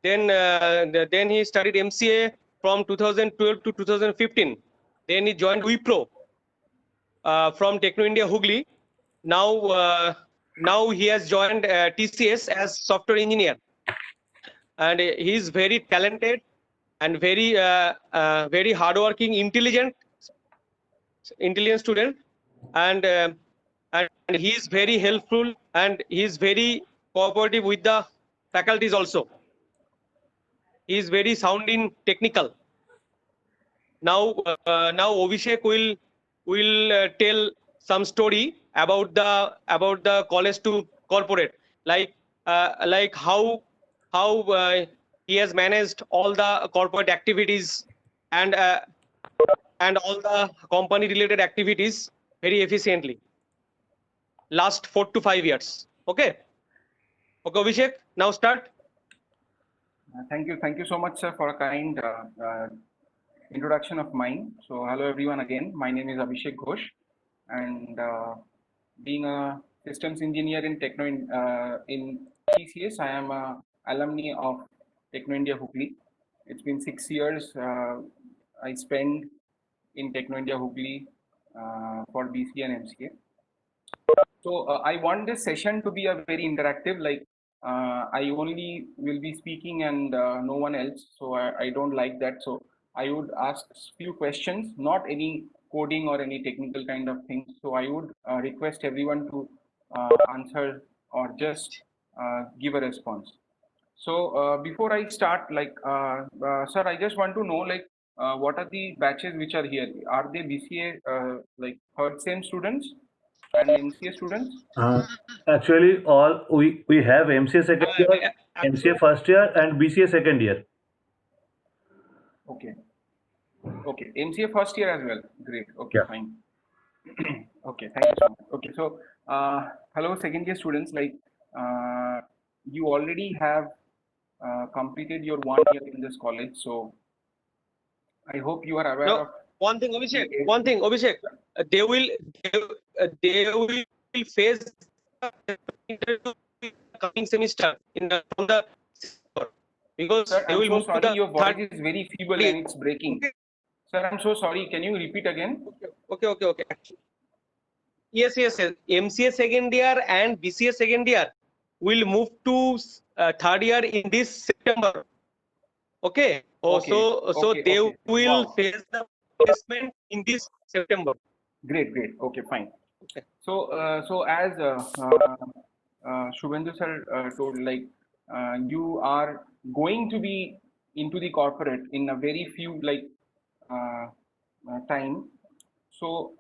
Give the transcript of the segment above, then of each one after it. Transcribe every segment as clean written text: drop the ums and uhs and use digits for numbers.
Then he studied MCA from 2012 to 2015. Then he joined Wipro from Techno India Hooghly. Now he has joined TCS as software engineer, and he is very talented and very hardworking, intelligent student, and he is very helpful, and he is very cooperative with the faculties also. He is very sound in technical. Now Abhishek will tell some story about the college to corporate, like how he has managed all the corporate activities, and all the company related activities very efficiently last 4 to 5 years. Okay, Abhishek, now start. Thank you so much, sir, for a kind introduction of mine. So, hello everyone again. My name is Abhishek Ghosh, and being a systems engineer in in TCS, I am a alumni of Techno India Hooghly. It's been 6 years I spent in Techno India Hooghly for BCA and MCA. So I want this session to be a very interactive, like I only will be speaking and no one else. So I don't like that. So I would ask few questions, not any coding or any technical kind of things. So I would request everyone to answer or just give a response. So before I start, like, sir, I just want to know, like, what are the batches which are here? Are they BCA, like, third same students and MCA students? Actually, all we have MCA second year, MCA first year, and BCA second year. Okay. Okay. MCA first year as well. Great. Okay, Yeah. fine. Okay, thank you so much. Okay, so hello, second year students. Like, you already have completed your 1 year in this college, so I hope you are aware No, of. one thing, Abhishek, they will face the interview coming semester from the, because Sir, they I'm will so move to sorry. the Your voice third is very feeble year. and it's breaking. Okay, Sir, I'm so sorry. Can you repeat again? okay. Yes. MCA second year and BCA second year will move to third year in this September. Okay. Okay, So okay, they okay. will Wow. face the placement in this September. Great, great. Okay, fine. Okay. So as Shubhendu sir told, like, you are going to be into the corporate in a very few, like, uh, time. So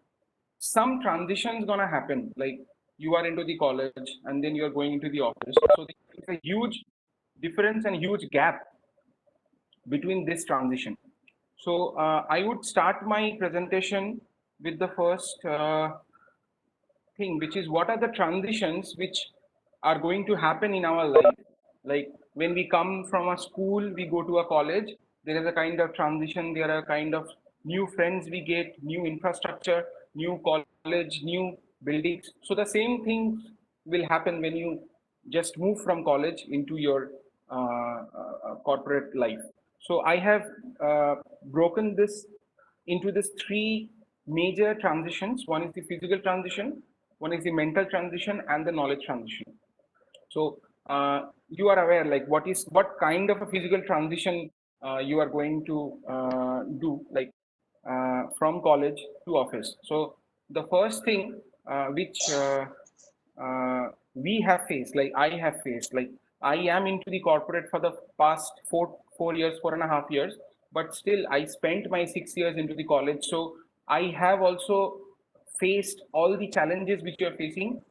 some transitions gonna happen. Like, you are into the college and then you are going into the office. So it's a huge difference and huge gap between this transition. So I would start my presentation with the first thing, which is what are the transitions which are going to happen in our life. Like, when we come from a school, we go to a college, there is a kind of transition, there are a kind of new friends we get, new infrastructure, new college, new buildings. So the same thing will happen when you just move from college into your corporate life. So I have broken this into this three major transitions. One is the physical transition, one is the mental transition, and the knowledge transition. So you are aware, like, what kind of a physical transition you are going to do, like, from college to office. So the first thing which we have faced, like I have faced, like, I am into the corporate for the past 4 years, 4.5 years, but still I spent my 6 years into the college. So I have also faced all the challenges which you are facing.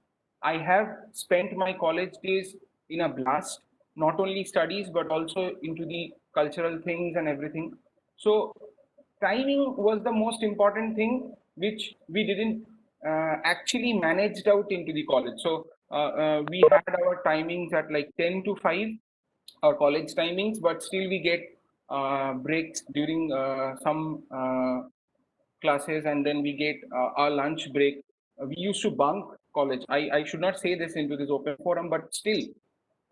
I have spent my college days in a blast, not only studies but also into the cultural things and everything. So timing was the most important thing which we didn't actually managed out into the college. So we had our timings at like 10 to 5, our college timings, but still we get breaks during some classes, and then we get our lunch break. We used to bunk college. I should not say this into this open forum, but still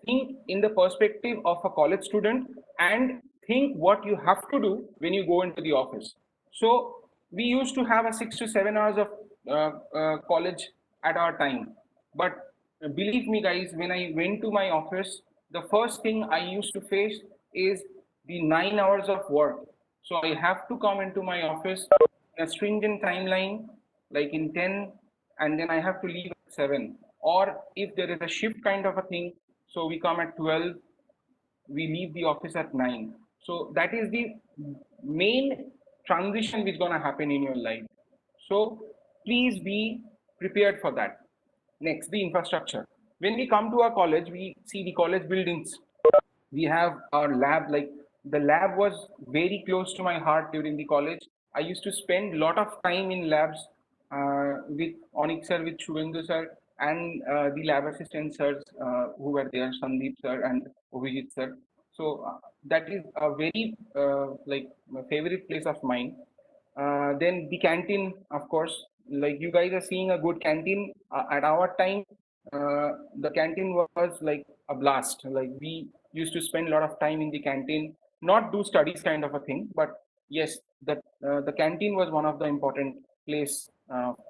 think in the perspective of a college student and think what you have to do when you go into the office. So we used to have a 6 to 7 hours of college at our time. But believe me, guys, when I went to my office, the first thing I used to face is the 9 hours of work. So I have to come into my office in a stringent timeline, like in 10, and then I have to leave at 7. Or if there is a shift kind of a thing, so we come at 12, we leave the office at 9. So that is the main transition which is going to happen in your life. So please be prepared for that. Next, the infrastructure. When we come to our college, we see the college buildings. We have our lab, like the lab was very close to my heart during the college. I used to spend a lot of time in labs with Onyx sir, with Shubhendu sir, and the lab assistant sirs who were there, Sandeep sir and Obhijit sir. So that is a very like my favorite place of mine. Then the canteen, of course, like you guys are seeing a good canteen. At our time, the canteen was like a blast. Like we used to spend a lot of time in the canteen, not do studies kind of a thing, but yes, the canteen was one of the important place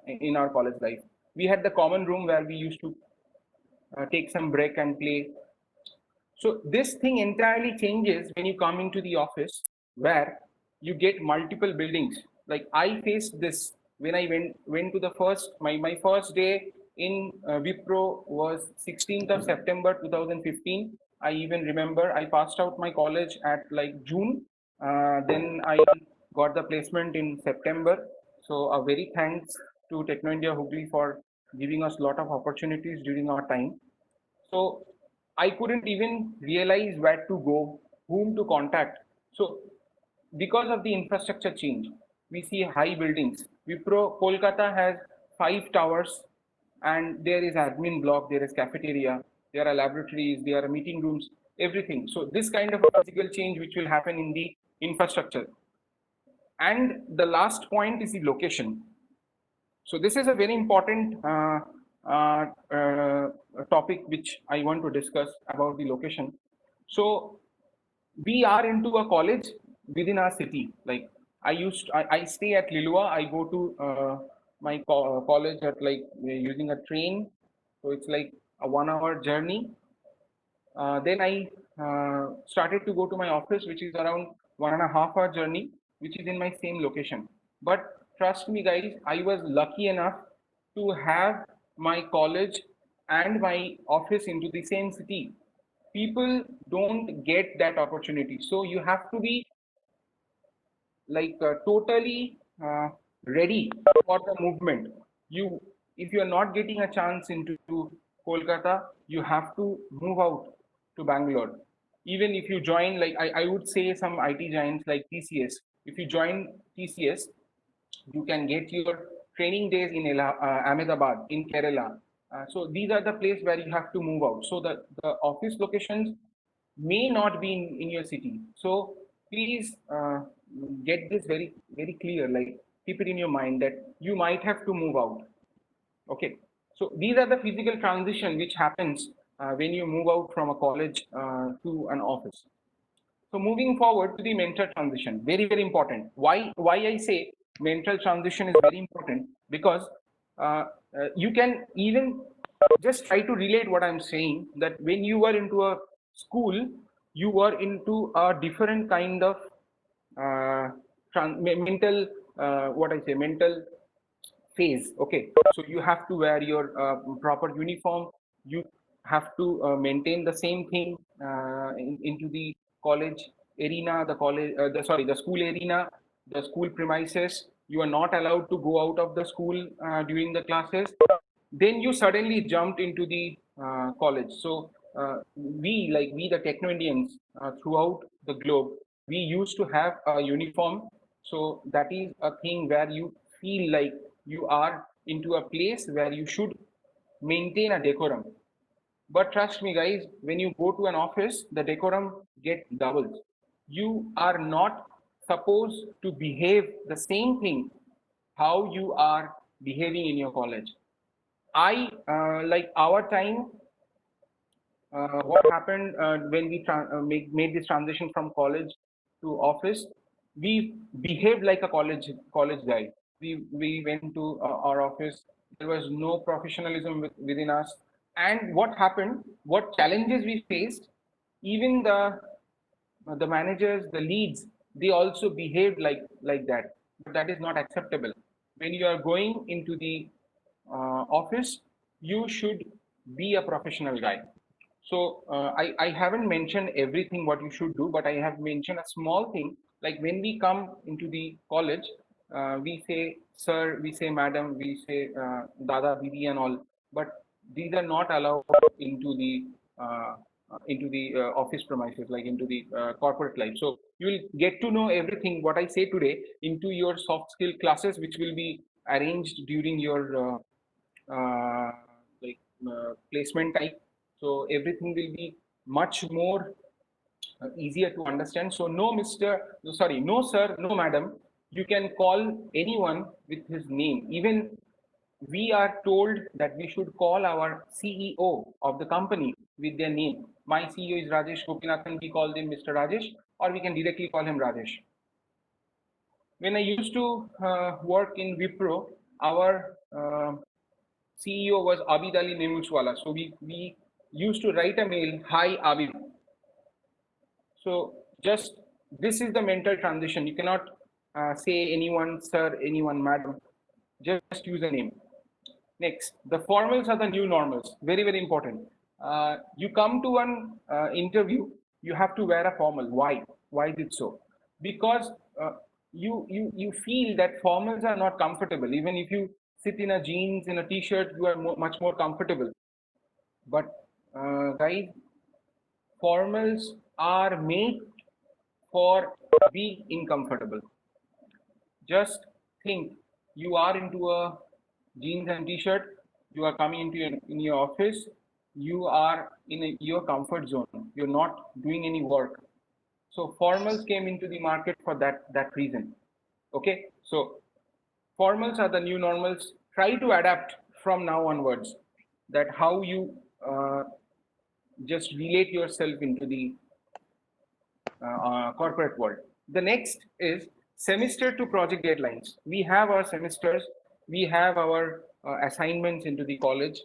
in our college life. We had the common room where we used to take some break and play. So this thing entirely changes when you come into the office where you get multiple buildings. Like I faced this when I went to the first my first day in Wipro was 16th of September 2015. I even remember I passed out my college at like June. Then I got the placement in September. So a very thanks to Techno India Hooghly for giving us a lot of opportunities during our time. So I couldn't even realize where to go, whom to contact. So because of the infrastructure change, we see high buildings. Wipro Kolkata has 5 towers, and there is admin block, there is cafeteria, there are laboratories, there are meeting rooms, everything. So this kind of a physical change which will happen in the infrastructure. And the last point is the location. So this is a very important topic which I want to discuss about the location. So we are into a college within our city. Like I stay at Lilua. I go to my college at like using a train. So it's like a 1 hour journey. Then I started to go to my office, which is around 1.5 hour journey, which is in my same location. But trust me, guys, I was lucky enough to have my college and my office into the same city. People don't get that opportunity. So you have to be like totally ready for the movement. You, if you are not getting a chance into Kolkata, you have to move out to Bangalore. Even if you join, like I would say some IT giants like TCS. If you join TCS, you can get your training days in Ahmedabad, in Kerala. So these are the places where you have to move out. So the office locations may not be in your city. So please get this very, very clear, like keep it in your mind that you might have to move out. Okay. So these are the physical transition which happens when you move out from a college to an office. So moving forward to the mental transition, very, very important. Why I say mental transition is very important? Because you can even just try to relate what I'm saying, that when you were into a school, you were into a different kind of mental, what I say, mental phase. Okay, so you have to wear your proper uniform, you have to maintain the same thing into the college arena, the college the school arena, the school premises. You are not allowed to go out of the school during the classes. Then you suddenly jumped into the college. So we the Techno Indians throughout the globe, we used to have a uniform. So that is a thing where you feel like you are into a place where you should maintain a decorum. But trust me, guys, when you go to an office, the decorum get doubled. You are not supposed to behave the same thing how you are behaving in your college. I like our time, what happened when we made this transition from college to office, we behaved like a college guy. We went to our office. There was no professionalism within us. And what happened? What challenges we faced? Even the managers, the leads, they also behaved like that. But that is not acceptable. When you are going into the office, you should be a professional guy. So I haven't mentioned everything what you should do, but I have mentioned a small thing. Like when we come into the college, we say sir, we say madam, we say dada, didi, and all. But these are not allowed uh, into the office premises, like into the corporate life. So you will get to know everything what I say today into your soft skill classes, which will be arranged during your like placement type. So everything will be much more easier to understand. So no Mr. Sorry, no sir, no madam. You can call anyone with his name. Even we are told that we should call our CEO of the company with their name. My CEO is Rajesh Gopinathan. We call him Mr. Rajesh, or we can directly call him Rajesh. When I used to work in Wipro, our CEO was Abid Ali Nemuchwala. So we used to write a mail, hi Abid. So just this is the mental transition. You cannot say anyone sir, anyone madam. Just use a name. Next, the formals are the new normals. Very, very important. You come to an interview, you have to wear a formal. Why? Why is it so? Because you feel that formals are not comfortable. Even if you sit in a jeans, in a t-shirt, you are much more comfortable. But guys, formals are made for being uncomfortable. Just think, you are into a jeans and t-shirt, you are coming into in your office, you are in your comfort zone, you're not doing any work. So formals came into the market for that reason. Okay, so formals are the new normals. Try to adapt from now onwards, that how you just relate yourself into the corporate world. The next is semester to project deadlines. We have our semesters, we have our assignments into the college,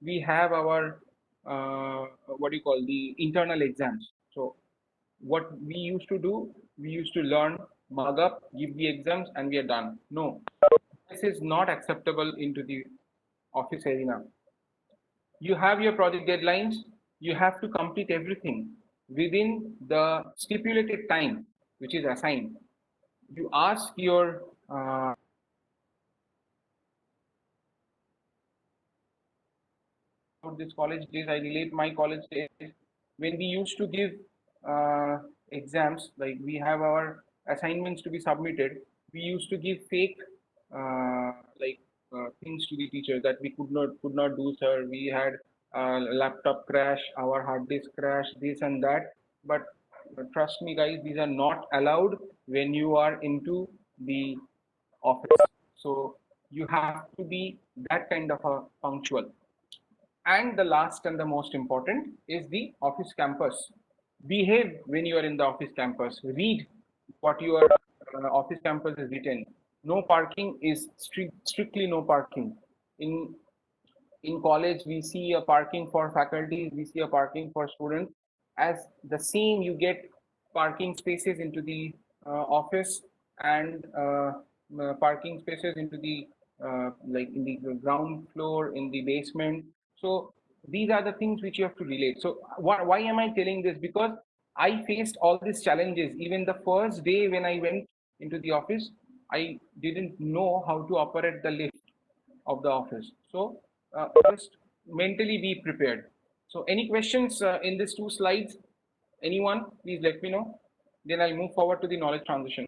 we have our what do you call the internal exams. So what we used to do, we used to learn, mug up, give the exams, and we are done. No, this is not acceptable into the office arena. You have your project deadlines, you have to complete everything within the stipulated time which is assigned. You ask your this college days, I relate my college days when we used to give exams, like we have our assignments to be submitted. We used to give fake like things to the teacher that we could not do, sir. We had laptop crash, our hard disk crash, this and that. But trust me, guys, these are not allowed when you are into the office. So you have to be that kind of a punctual. And the last and the most important is the office campus. Behave when you are in the office campus. Read what your office campus is written. No parking is strictly no parking. In college, we see a parking for faculty, we see a parking for students. As the same, you get parking spaces into the office, and parking spaces into the like in the ground floor, in the basement. So these are the things which you have to relate. So why am I telling this? Because I faced all these challenges. Even the first day when I went into the office, I didn't know how to operate the lift of the office. So just mentally be prepared. So any questions in these two slides? Anyone, please let me know. Then I'll move forward to the knowledge transition.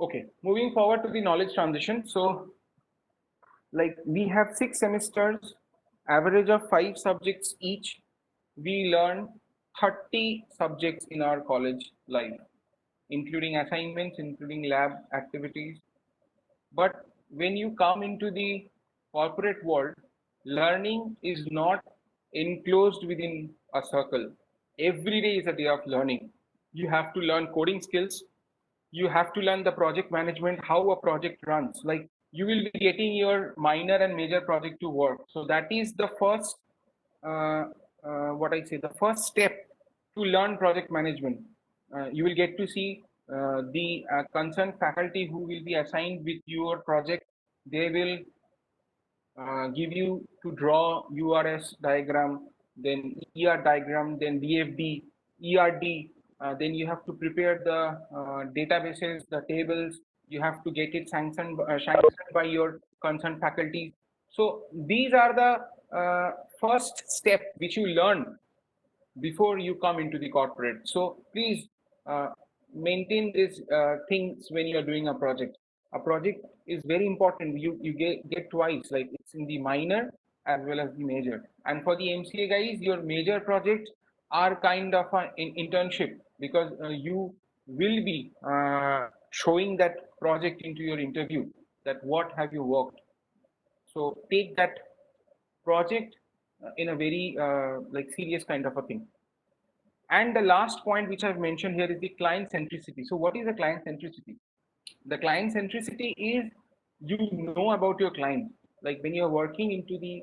Okay, moving forward to the knowledge transition. So like we have 6 semesters, average of 5 subjects each. We learn 30 subjects in our college life, including assignments, including lab activities. But when you come into the corporate world, learning is not enclosed within a circle. Every day is a day of learning. You have to learn coding skills. You have to learn the project management, how a project runs. Like you will be getting your minor and major project to work. So that is the first, what I say, the first step to learn project management. You will get to see the concerned faculty who will be assigned with your project. They will give you to draw URS diagram, then ER diagram, then DFD, ERD. Then you have to prepare the databases, the tables. You have to get it sanctioned by your concerned faculty. So these are the first step which you learn before you come into the corporate. So please maintain these things when you are doing a project. A project is very important. You get twice, like it's in the minor as well as the major. And for the MCA guys, your major projects are kind of an internship, because you will be showing that project into your interview, that what have you worked. So take that project in a very like serious kind of a thing. And the last point which I've mentioned here is the client centricity. So what is the client centricity? The client centricity is you know about your client. Like when you're working into the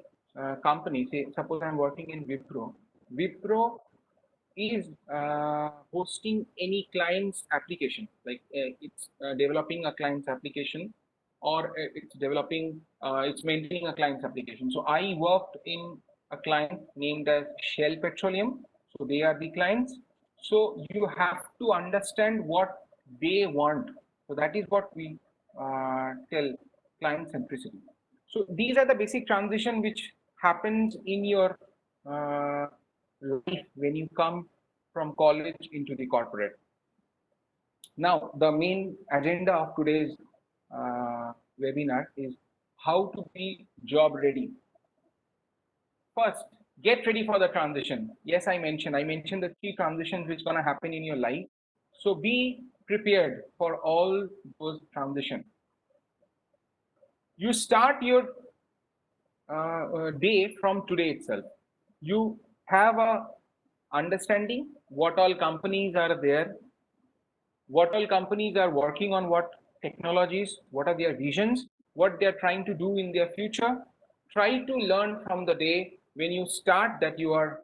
company, say suppose I'm working in Wipro. Wipro is hosting any client's application, like it's developing a client's application, or it's maintaining a client's application. So I worked in a client named as Shell Petroleum. So they are the clients. So you have to understand what they want. So that is what we tell client centricity. So these are the basic transition which happens in your life when you come from college into the corporate. Now, the main agenda of today's webinar is how to be job ready. First, get ready for the transition. Yes, I mentioned the 3 transitions which gonna happen in your life. So be prepared for all those transitions. You start your day from today itself. You have a understanding what all companies are there, what all companies are working on, what technologies, what are their visions, what they are trying to do in their future. Try to learn from the day when you start that you are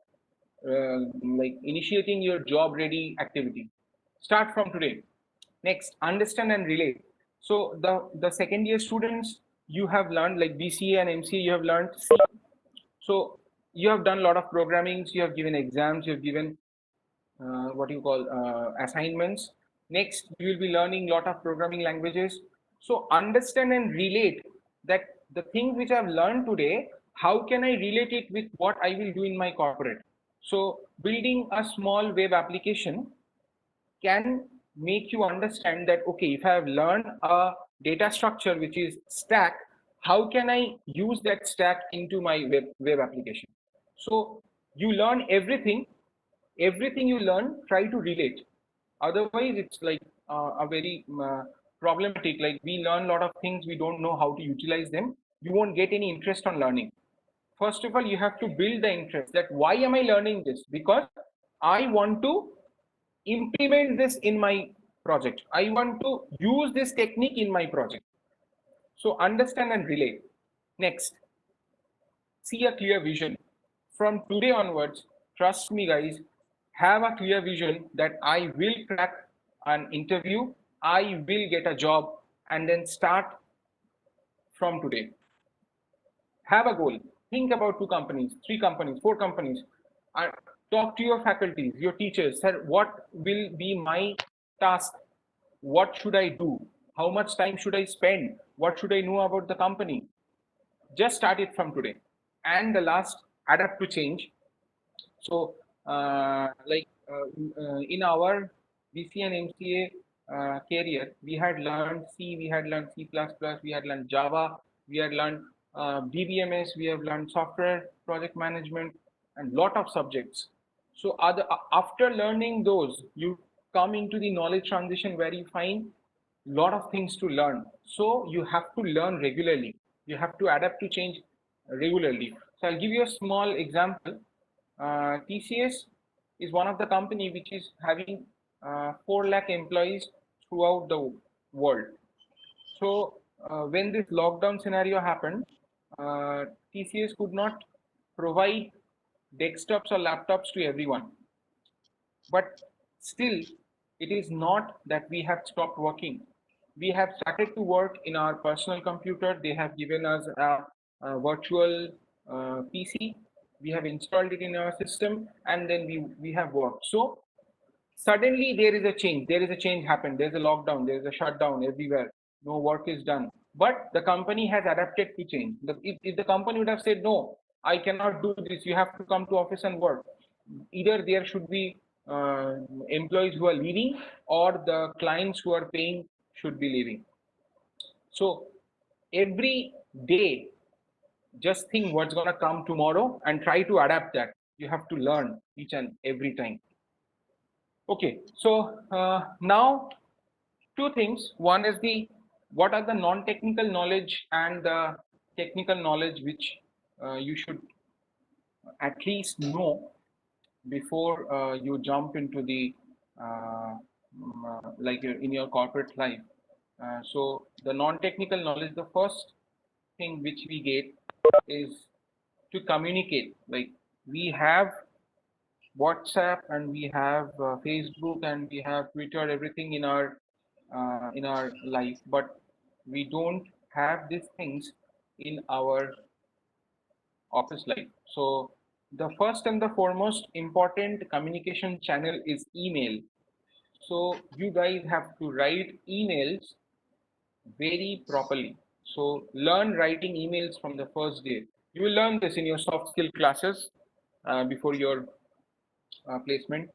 like initiating your job ready activity. Start from today. Next, understand and relate. So the second year students, you have learned, like BCA and MCA, you have learned C. So you have done a lot of programming, you have given exams, you have given what you call assignments. Next, you will be learning a lot of programming languages. So understand and relate that the things which I've learned today, how can I relate it with what I will do in my corporate? So building a small web application can make you understand that, okay, if I have learned a data structure which is stack, how can I use that stack into my web application? So you learn everything you learn, try to relate. Otherwise, it's like a very problematic. Like we learn a lot of things, we don't know how to utilize them. You won't get any interest on learning. First of all, you have to build the interest that why am I learning this? Because I want to implement this in my project. I want to use this technique in my project. So understand and relate. Next, see a clear vision. From today onwards, trust me guys, have a clear vision that I will crack an interview, I will get a job, and then start from today. Have a goal. Think about 2 companies, 3 companies, 4 companies. Talk to your faculties, your teachers. Sir, what will be my task? What should I do? How much time should I spend? What should I know about the company? Just start it from today. And the last, adapt to change. So in our BCA and MCA career, we had learned C, we had learned C++, we had learned Java, we had learned BBMS, we have learned software project management, and lot of subjects. So after learning those, you come into the knowledge transition where you find lot of things to learn. So you have to learn regularly. You have to adapt to change regularly. So I'll give you a small example. TCS is one of the company which is having 4 lakh employees throughout the world. So when this lockdown scenario happened, TCS could not provide desktops or laptops to everyone. But still, it is not that we have stopped working. We have started to work in our personal computer. They have given us a virtual PC. We have installed it in our system, and then we have worked. So suddenly there is a change. There is a change happened. There's a lockdown. There's a shutdown everywhere. No work is done. But the company has adapted to change. If the company would have said, no, I cannot do this, you have to come to office and work, either there should be employees who are leaving, or the clients who are paying should be leaving. So every day, just think what's going to come tomorrow and try to adapt that. You have to learn each and every time. Okay, so now two things. One is what are the non-technical knowledge and the technical knowledge which you should at least know before you jump into the like in your corporate life. So the non-technical knowledge, the first thing which we get is to communicate. Like we have WhatsApp and we have Facebook and we have Twitter, everything in our life, but we don't have these things in our office life. So the first and the foremost important communication channel is email. So you guys have to write emails very properly. So learn writing emails from the first day. You will learn this in your soft skill classes before your placement.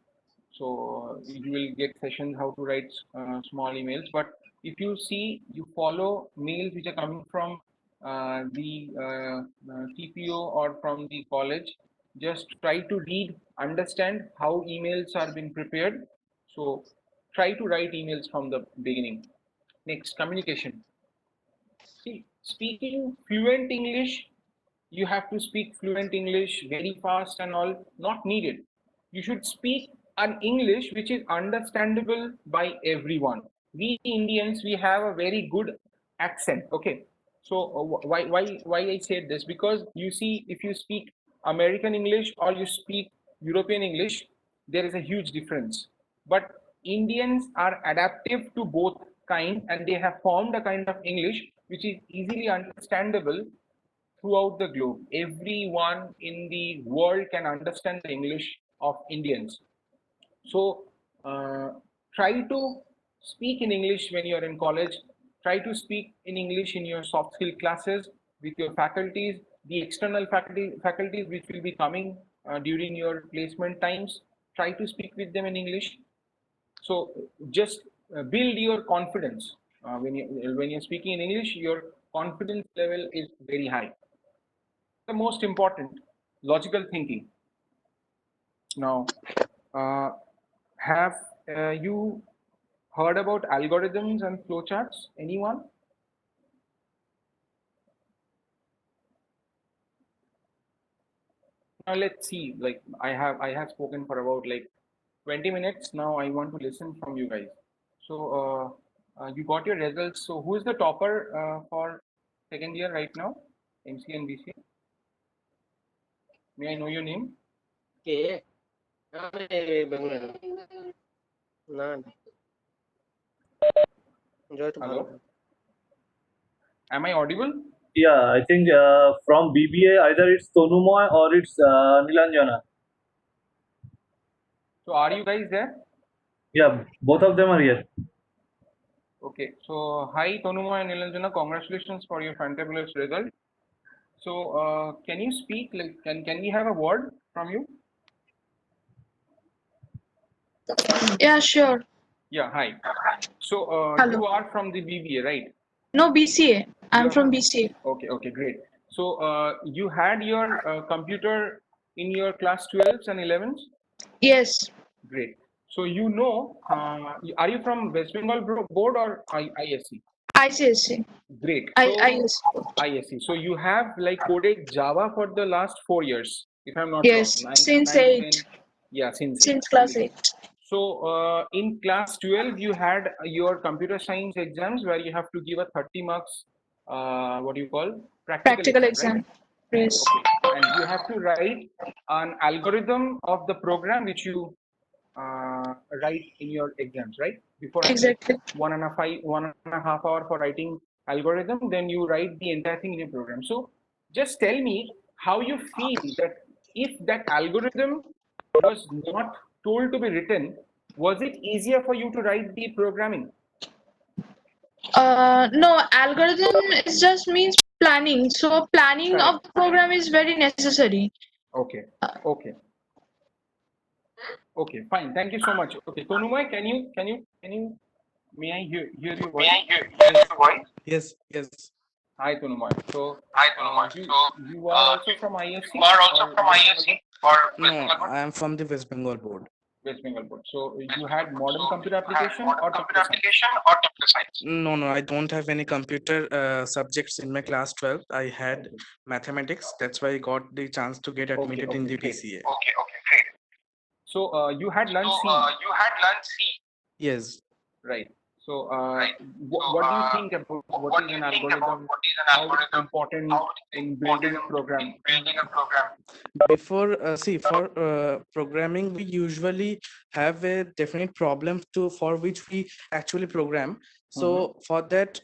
So you will get sessions how to write small emails. But if you see, you follow mails which are coming from the TPO or from the college, just try to read, understand how emails are being prepared. So try to write emails from the beginning. Next, communication. See, speaking fluent English, you have to speak fluent English very fast and all, not needed. You should speak an English which is understandable by everyone. We Indians, we have a very good accent. Okay, so why I said this? Because you see, if you speak American English or you speak European English, there is a huge difference. But Indians are adaptive to both kind, and they have formed a kind of English which is easily understandable throughout the globe. Everyone in the world can understand the English of Indians. So try to speak in English when you're in college. Try to speak in English in your soft skill classes with your faculties, the external faculties which will be coming during your placement times. Try to speak with them in English. So just build your confidence. When you're speaking in English, your confidence level is very high. The most important, logical thinking. Now, have you heard about algorithms and flowcharts? Anyone? Now let's see. Like I have spoken for about like 20 minutes. Now I want to listen from you guys. So you got your results. So who is the topper for second year right now? MC and BC. May I know your name? Okay. Hello. Am I audible? Yeah, I think from BBA either it's Tonumoy or it's Nilanjana. So are you guys there? Yeah, both of them are here. Okay. So hi Tonumoy and Nilanjana, congratulations for your fantabulous result. So can you speak? Like can we have a word from you? Yeah, sure. Yeah. Hi. So Hello. you are from the BBA, right? No, BCA. I'm You're from BCA. Okay. Okay. Great. So you had your computer in your class 12s and 11s. Yes. Great. So you know, are you from West Bengal board or ISC? ICSC. Great. I So ISC. ISC. So you have like coded Java for the last 4 years, if I'm not wrong. Yes, since 9, 8, 10. Yeah, since since 8. class Great. 8. So in class 12, you had your computer science exams where you have to give a 30 marks, what do you call? Practical Practical exam, right? exam. Yes. Okay. And you have to write an algorithm of the program which you write in your exams, right? Beforehand, like Exactly. 1.5 hour for writing algorithm, then you write the entire thing in your program. So just tell me how you feel that if that algorithm was not told to be written, was it easier for you to write the programming? No, algorithm is just means planning. So planning of Correct. the program is very necessary. Okay. Okay. Okay. Fine. Thank you so much. Okay. Tonumoy, may I hear your voice? Yes, yes. Hi, Tonumoy. So, you you are also from ISC You are also or from West ISC Bengal or No, I am from the West Bengal board. West Bengal board? So you had modern So computer you had application modern or computer computer science? application or computer science? No, I don't have any computer subjects in my class 12. I had Okay. mathematics. That's why I got the chance to get admitted in Okay. the Great. PCA. Okay. Great. So you had So learned C, you had learned C. Yes. right? So Right. So what do you think about what what is do you an think about algorithm? what is an How it's algorithm? important How it is in important building a program? in building a program? Before for programming, we usually have a definite problem to for which we actually program. So for that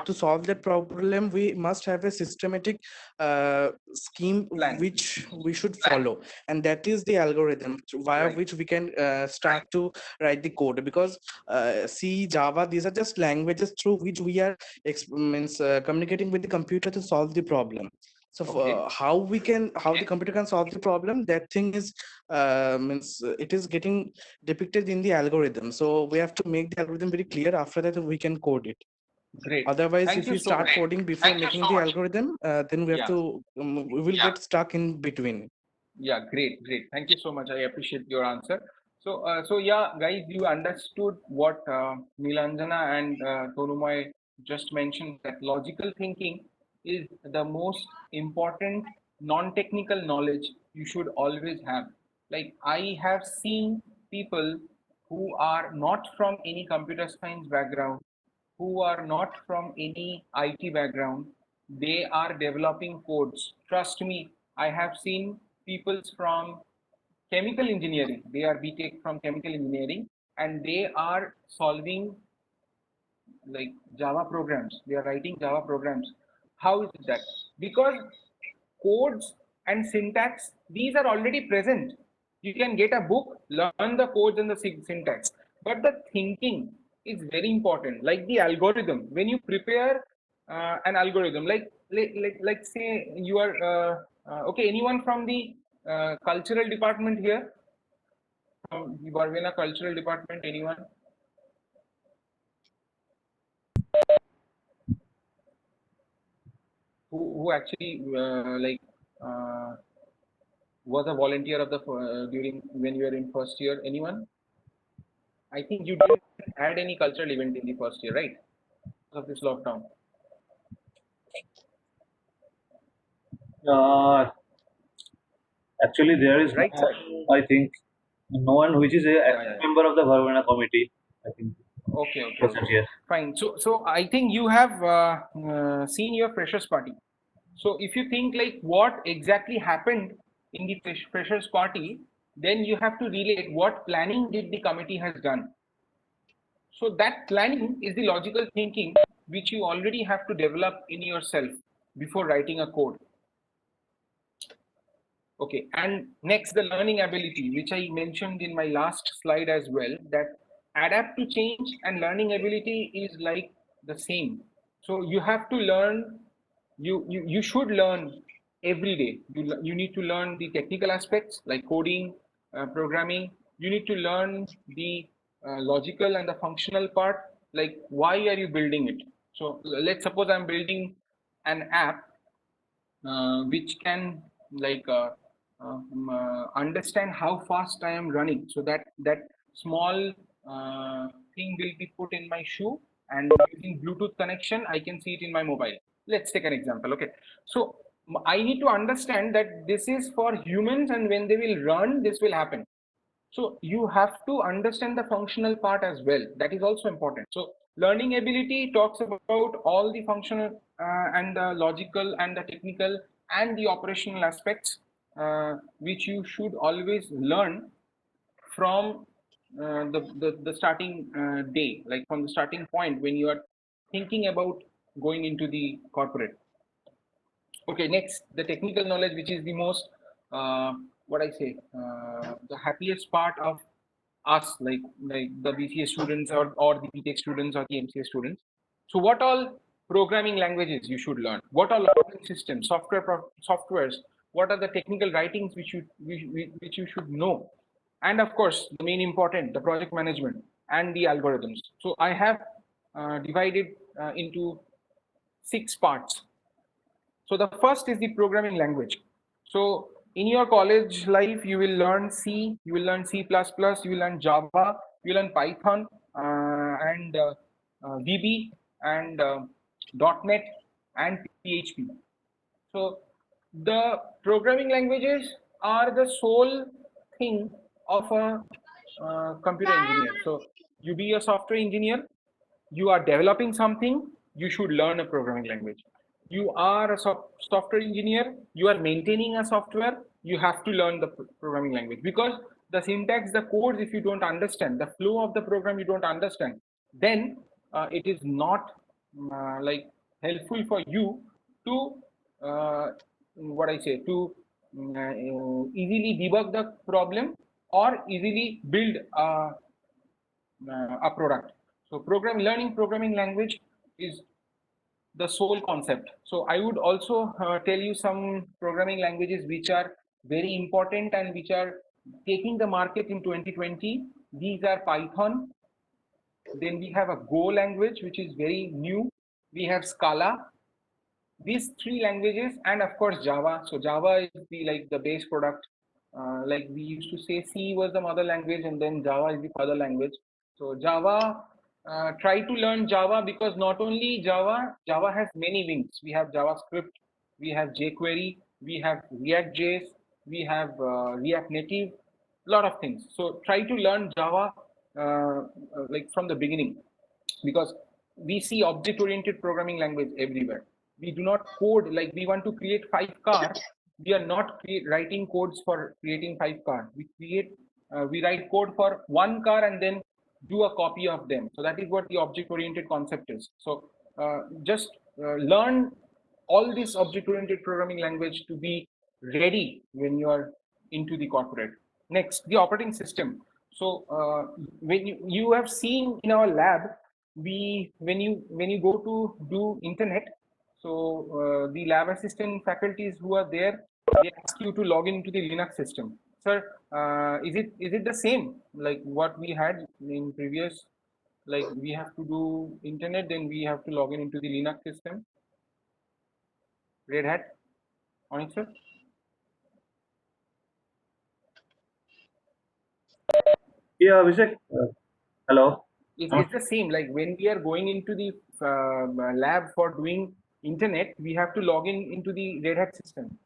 to solve that problem, we must have a systematic scheme Plan. which we should follow, and that is the algorithm via Right. which we can start to write the code. Because C, Java, these are just languages through which we are communicating with the computer to solve the problem. So Okay. how the computer can solve the problem, that thing is it is getting depicted in the algorithm. So we have to make the algorithm very clear. After that, we can code it. Great. Otherwise, Thank if you we so start much. coding before Thank you making so the much. algorithm, then we have Yeah. to we will get stuck in between. Yeah, great. Thank you so much. I appreciate your answer. So yeah, guys, you understood what Nilanjana and Tonumoy just mentioned, that logical thinking is the most important non-technical knowledge you should always have. Like I have seen people who are not from any computer science background, who are not from any IT background, they are developing codes. Trust me, I have seen people from chemical engineering, they are BTech from chemical engineering, and they are solving like Java programs, they are writing Java programs. How is it that? Because codes and syntax, these are already present. You can get a book, learn the codes and the syntax, but the thinking is very important. Like the algorithm, when you prepare an algorithm, like say you are okay, anyone from the cultural department here, from the Barvena cultural department, anyone? Who actually uh, was a volunteer of the during when you were in first year? Anyone? I think you didn't had any cultural event in the first year, right? Because of this lockdown. Uh, Actually, there is Right, sir? I think, no one which is a active Yeah. member of the Varvana committee. I think Okay. present here. Fine. So I think you have seen your freshers party. So if you think like what exactly happened in the freshers party, then you have to relate what planning did the committee has done. So that planning is the logical thinking which you already have to develop in yourself before writing a code. Okay, and next the learning ability, which I mentioned in my last slide as well, that adapt to change and learning ability is like the same. So you have to learn, you should learn every day. You need to learn the technical aspects like coding, programming. You need to learn the logical and the functional part, like why are you building it? So let's suppose I'm building an app which can like understand how fast I am running. So that small thing will be put in my shoe, and using Bluetooth connection, I can see it in my mobile. Let's take an example. Okay, so I need to understand that this is for humans, and when they will run, this will happen. So you have to understand the functional part as well. That is also important. So learning ability talks about all the functional and the logical and the technical and the operational aspects which you should always learn from the starting day, like from the starting point when you are thinking about going into the corporate. Okay, next, the technical knowledge, which is the most, what I say, the happiest part of us, like the BCA students or the BTech students or the MCA students. So what all programming languages you should learn? What all operating systems, softwares, what are the technical writings which you should know? And of course, the main important, the project management and the algorithms. So I have divided into 6 parts. So the first is the programming language. So in your college life, you will learn C, you will learn C++, you will learn Java, you will learn Python and VB and .NET and PHP. So the programming languages are the sole thing of a computer engineer. So you be a software engineer, you are developing something, you should learn a programming language. You are a software engineer, you are maintaining a software, you have to learn the programming language, because the syntax, the codes, if you don't understand, the flow of the program you don't understand, then it is not like helpful for you to what I say, to easily debug the problem or easily build a product. So learning programming language is the sole concept. So I would also tell you some programming languages which are very important and which are taking the market in 2020. These are Python. Then we have a Go language, which is very new. We have Scala. These 3 languages, and of course Java. So Java is the base product. Like we used to say, C was the mother language, and then Java is the father language. So Java, try to learn Java, because not only Java has many wings. We have JavaScript, we have jQuery, we have React.js, we have React Native, a lot of things. So try to learn Java like from the beginning, because we see object-oriented programming language everywhere. We do not code, like we want to create 5 cars. We are not writing codes for creating 5 cars. We write code for 1 car and then do a copy of them. So that is what the object-oriented concept is. So just learn all this object-oriented programming language to be ready when you are into the corporate. Next, the operating system. So when you have seen in our lab, when you go to do internet, so the lab assistant faculties who are there, they ask you to log into the Linux system. Sir, is it the same like what we had in previous? Like we have to do internet, then we have to log into the Linux system. Red Hat, Onyx sir. Yeah, Abhishek. Hello. It's the same. Like when we are going into the lab for doing internet, we have to log into the Red Hat system.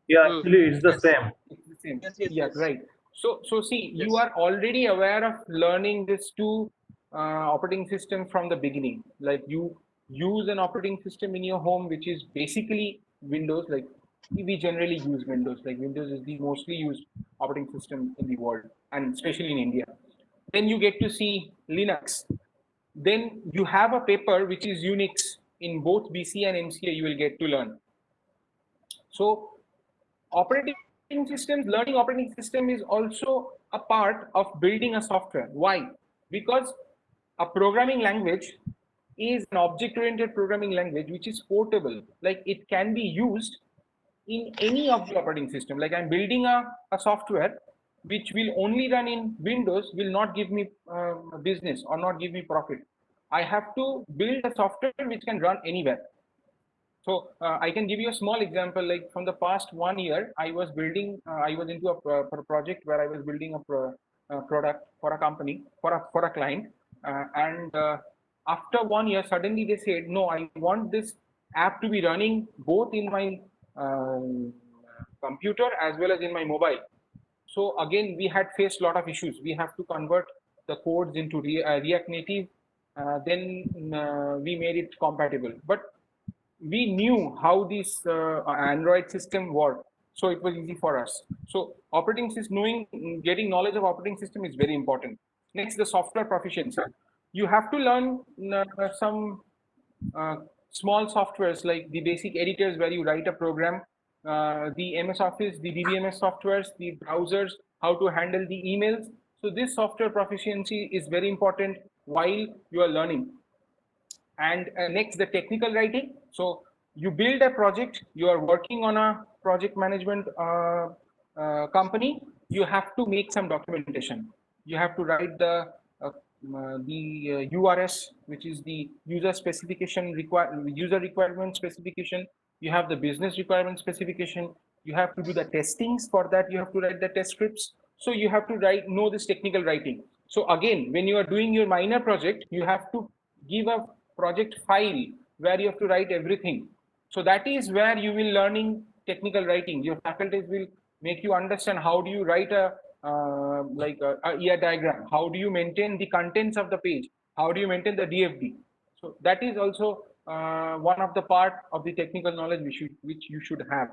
Yeah, actually, it's the same. It's the same. Yes, right. So see, you are already aware of learning these 2 operating systems from the beginning. Like you use an operating system in your home, which is basically Windows. Like we generally use Windows. Like Windows is the mostly used operating system in the world, and especially in India. Then you get to see Linux. Then you have a paper which is Unix. In both BCA and MCA, you will get to learn. So operating systems, learning operating system is also a part of building a software. Why? Because a programming language is an object-oriented programming language which is portable. Like it can be used in any of the operating system. Like I'm building a software which will only run in Windows, will not give me business or not give me profit. I have to build a software which can run anywhere. So I can give you a small example. Like from the past 1 year, I was building, I was into a project where I was building product for a company, for a client, and after 1 year, suddenly they said, no, I want this app to be running both in my computer as well as in my mobile. So again, we had faced a lot of issues. We have to convert the codes into React Native. Then we made it compatible. But we knew how this Android system worked, so it was easy for us. So operating system, getting knowledge of operating system is very important. Next, the software proficiency. You have to learn some small softwares like the basic editors where you write a program, the MS Office, the DBMS softwares, the browsers, how to handle the emails. So this software proficiency is very important while you are learning. And next, the technical writing. So you build a project, you are working on a project management company, you have to make some documentation. You have to write the URS, which is the user specification, user requirement specification. You have the business requirement specification. You have to do the testings. For that, you have to write the test scripts. So you have to know this technical writing. So again, when you are doing your minor project, you have to give a project file where you have to write everything. So that is where you will learning technical writing. Your faculties will make you understand how do you write a ER diagram, how do you maintain the contents of the page, how do you maintain the DFD. So that is also one of the part of the technical knowledge which you should have.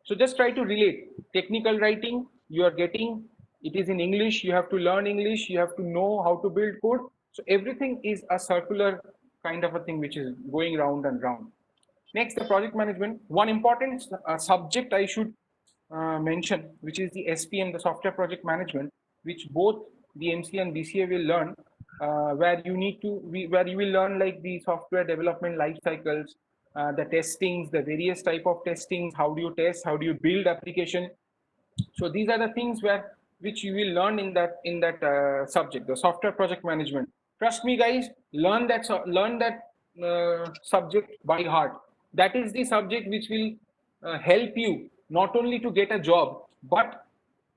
So just try to relate. Technical writing you are getting, it is in English, you have to learn English, you have to know how to build code. So everything is a circular kind of a thing which is going round and round. Next, the project management. One important subject I should mention, which is the SPM, the software project management, which both the MCA and BCA will learn, where you will learn like the software development life cycles, the testings, the various type of testings, how do you test, how do you build application. So these are the things which you will learn in that subject, the software project management. Trust me, guys, learn that subject by heart. That is the subject which will help you not only to get a job, but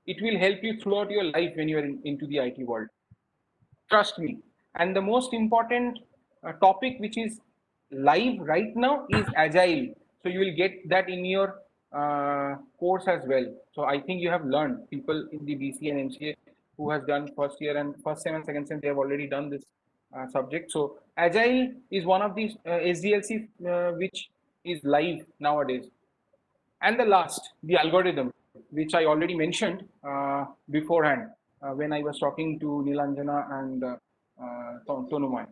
it will help you throughout your life when you are into the IT world. Trust me. And the most important topic which is live right now is agile. So you will get that in your course as well. So I think you have learned, people in the BCA and MCA who has done first year and first sem and second sem, they have already done this subject. So agile is one of these SDLC which is live nowadays. And the last, the algorithm, which I already mentioned beforehand when I was talking to Nilanjana and Tonumai.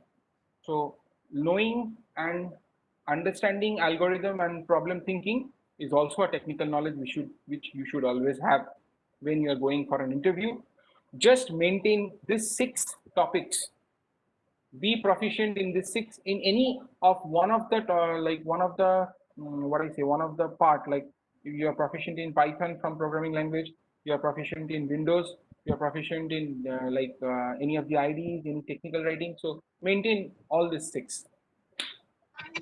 So knowing and understanding algorithm and problem thinking is also a technical knowledge which you should always have when you are going for an interview. Just maintain these 6 topics. Be proficient in this 6 in any of one of the one of the part, like if you are proficient in Python from programming language, you are proficient in Windows, you are proficient in any of the IDEs, in technical writing. So maintain all these 6.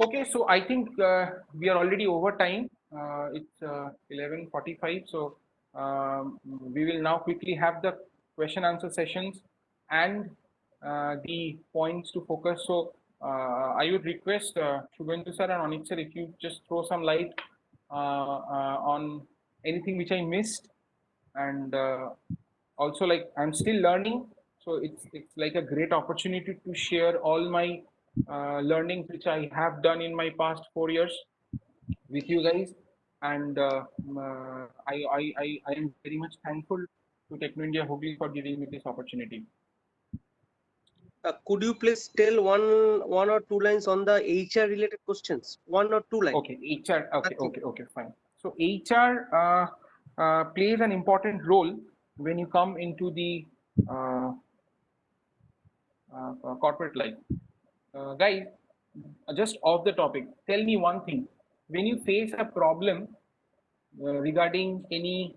Okay, so I think we are already over time. It's 11:45, so we will now quickly have the question answer sessions and the points to focus. So I would request Shubhendu sir and Anik sir, if you just throw some light on anything which I missed, and also, like, I'm still learning, so it's like a great opportunity to share all my learnings which I have done in my past 4 years with you guys, and I am very much thankful to Techno India Hooghly for giving me this opportunity. Could you please tell one or two lines on the HR related questions? 1 or 2 lines. Okay, HR. Okay, fine. So HR plays an important role when you come into the corporate life. Guys, just off the topic, tell me one thing. When you face a problem regarding any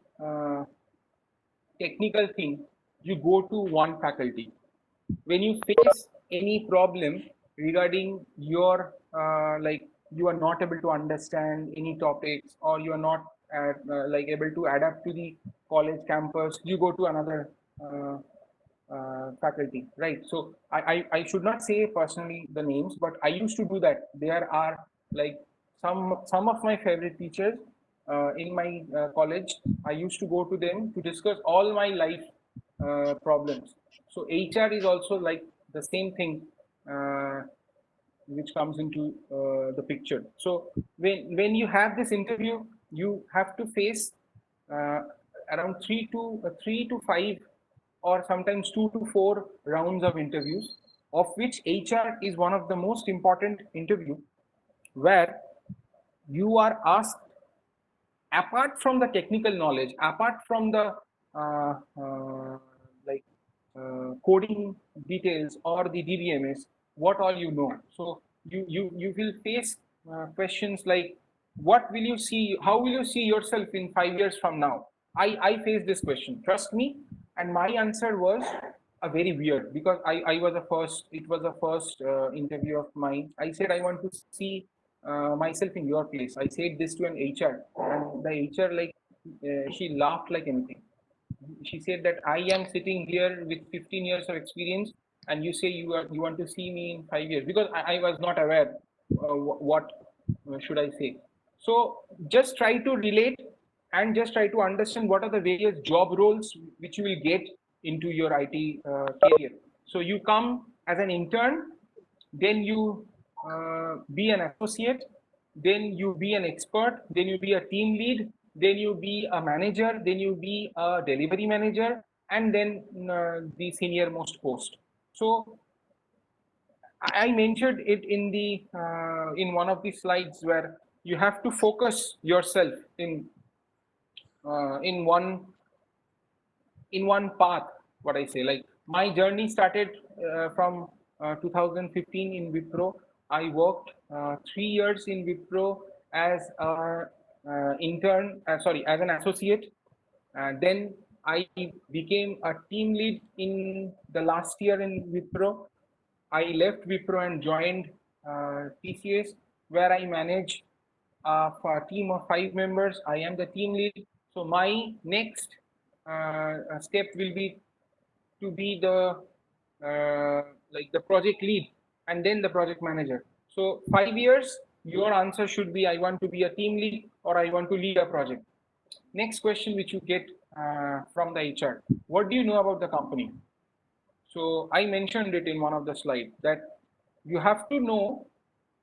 technical thing, you go to one faculty. When you face any problem regarding your you are not able to understand any topics, or you are not able to adapt to the college campus, you go to another faculty, right? So I should not say personally the names, but I used to do that. There are like some of my favorite teachers in my college. I used to go to them to discuss all my life problems. So HR is also like the same thing, which comes into the picture. So when you have this interview, you have to face uh, around three to five, or sometimes 2 to 4 rounds of interviews, of which HR is one of the most important interview, where you are asked, apart from the technical knowledge, apart from the uh, uh, like coding details or the DBMS, what all you know. So you will face questions like, what will you see? How will you see yourself in 5 years from now? I faced this question. Trust me, and my answer was a very weird, because I was a first. It was a first interview of mine. I said I want to see myself in your place. I said this to an HR, and the HR like she laughed like anything. She said that I am sitting here with 15 years of experience, and you say you want to see me in 5 years, because I was not aware what should I say. So just try to relate and just try to understand what are the various job roles which you will get into your IT career. So you come as an intern, then you be an associate, then you be an expert, then you be a team lead, then you be a manager, then you be a delivery manager, and then the senior most post. So I mentioned it in one of the slides, where you have to focus yourself in one path. What I say, like my journey started from 2015 in Wipro. I worked 3 years in Wipro as a intern, sorry, as an associate. Then I became a team lead in the last year in Wipro. I left Wipro and joined TCS, where I manage for a team of 5 members. I am the team lead. So my next step will be to be the like the project lead, and then the project manager. So 5 years, your answer should be, I want to be a team lead, or I want to lead a project. Next question which you get from the HR: what do you know about the company? So I mentioned it in one of the slides, that you have to know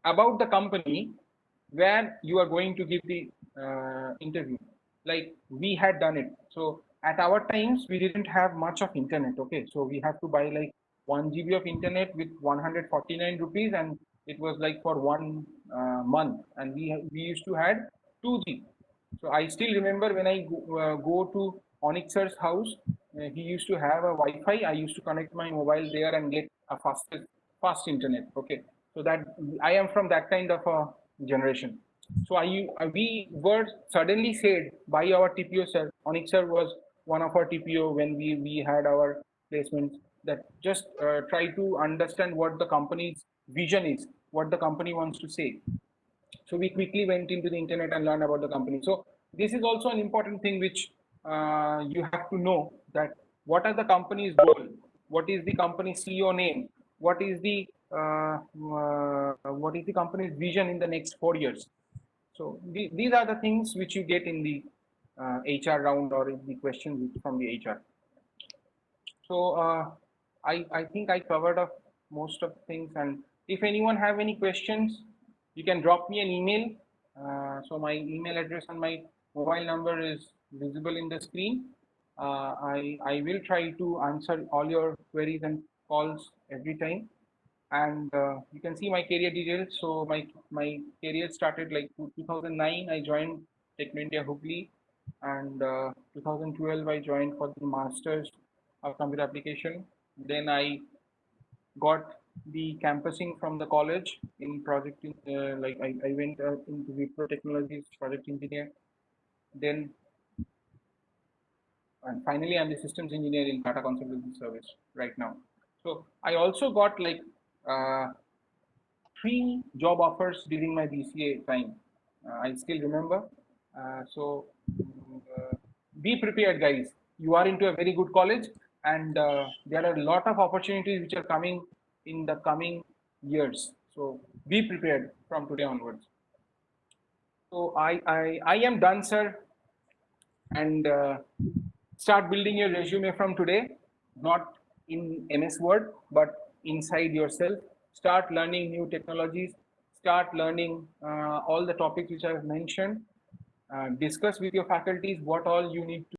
about the company where you are going to give the interview. Like we had done it. So at our times, we didn't have much of internet. Okay, so we have to buy like 1 GB of internet with 149 rupees, and it was like for 1 month, and we used to had 2 GB. So I still remember when I go to Onyx sir's house, he used to have a Wi-Fi. I used to connect my mobile there and get a fast internet. Okay, so that I am from that kind of a generation. So we were suddenly said by our TPO sir. Onyx sir was one of our TPO when we had our placements, that just try to understand what the company's vision is, what the company wants to say. So we quickly went into the internet and learned about the company. So this is also an important thing which you have to know, that what are the company's goal, what is the company's CEO name, what is the company's vision in the next 4 years. So these are the things which you get in the HR round, or in the questions from the HR. So I think I covered up most of the things, and if anyone have any questions, you can drop me an email. So my email address and my mobile number is visible in the screen. I will try to answer all your queries and calls every time. And you can see my career details. So my career started like 2009. I joined Techno India Hubli, and 2012 I joined for the masters of computer application. Then I got the campusing from the college in project, like I went into Wipro Technologies project engineer. Then and finally I'm the systems engineer in Tata Consultancy Service right now. So I also got like 3 job offers during my BCA time. I still remember. So be prepared, guys. You are into a very good college. and there are a lot of opportunities which are coming in the coming years. So be prepared from today onwards. So I am done, sir, and start building your resume from today, not in MS Word, but inside yourself. Start learning new technologies, start learning all the topics which I have mentioned. Discuss with your faculties what all you need to